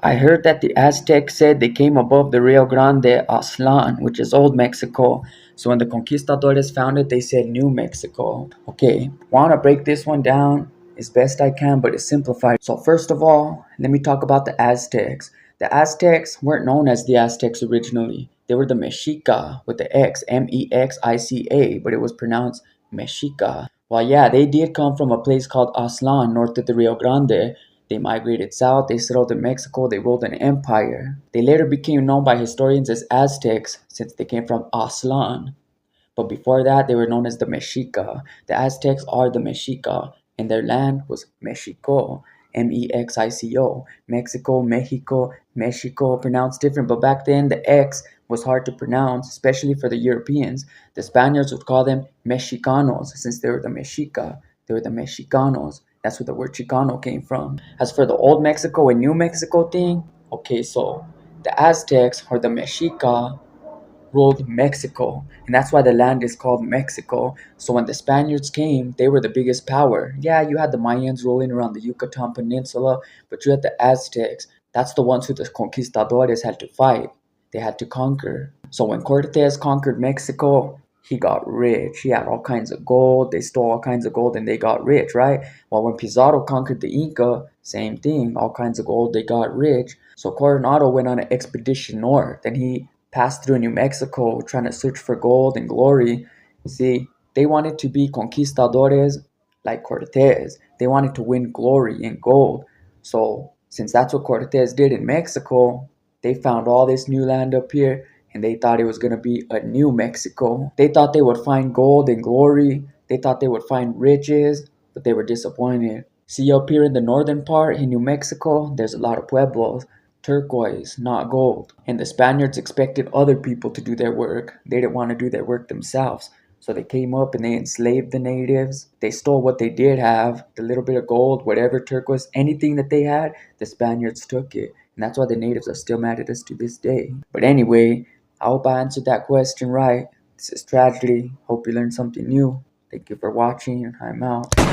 I heard that the Aztecs said they came above the Rio Grande, Aztlán, which is old Mexico. So when the conquistadors found it, they said New Mexico. Okay, want to break this one down as best I can, but it's simplified. So first of all, let me talk about the Aztecs. The Aztecs weren't known as the Aztecs originally. They were the Mexica with the X, Mexica, but it was pronounced Mexica. Well, yeah, they did come from a place called Aztlán, north of the Rio Grande. They migrated south, they settled in Mexico, they ruled an empire. They later became known by historians as Aztecs since they came from Aztlán. But before that, they were known as the Mexica. The Aztecs are the Mexica, and their land was Mexico. Mexico. Mexico, Mexico, Mexico, pronounced different. But back then, the X was hard to pronounce, especially for the Europeans. The Spaniards would call them Mexicanos since they were the Mexica. They were the Mexicanos. That's where the word Chicano came from. As for the Old Mexico and New Mexico thing, okay, so the Aztecs or the Mexica ruled Mexico, and that's why the land is called Mexico. So when the Spaniards came, they were the biggest power. Yeah, you had the Mayans rolling around the Yucatan Peninsula, but you had the Aztecs. That's the ones who the conquistadores had to fight. They had to conquer. So when Cortes conquered Mexico, he got rich. He had all kinds of gold. They stole all kinds of gold and they got rich, right? While when Pizarro conquered the Inca, same thing. All kinds of gold, they got rich. So Coronado went on an expedition north and he passed through New Mexico trying to search for gold and glory. See, they wanted to be conquistadores like Cortes. They wanted to win glory and gold. So, since that's what Cortes did in Mexico, they found all this new land up here and they thought it was going to be a new Mexico. They thought they would find gold and glory. They thought they would find riches, but they were disappointed. See, up here in the northern part in New Mexico, there's a lot of pueblos. Turquoise, not gold. And the Spaniards expected other people to do their work. They didn't want to do their work themselves. So they came up and they enslaved the natives. They stole what they did have, the little bit of gold, whatever turquoise, anything that they had, the Spaniards took it. And that's why the natives are still mad at us to this day. But anyway, I hope I answered that question right. This is Tragedy. Hope you learned something new. Thank you for watching. I'm out.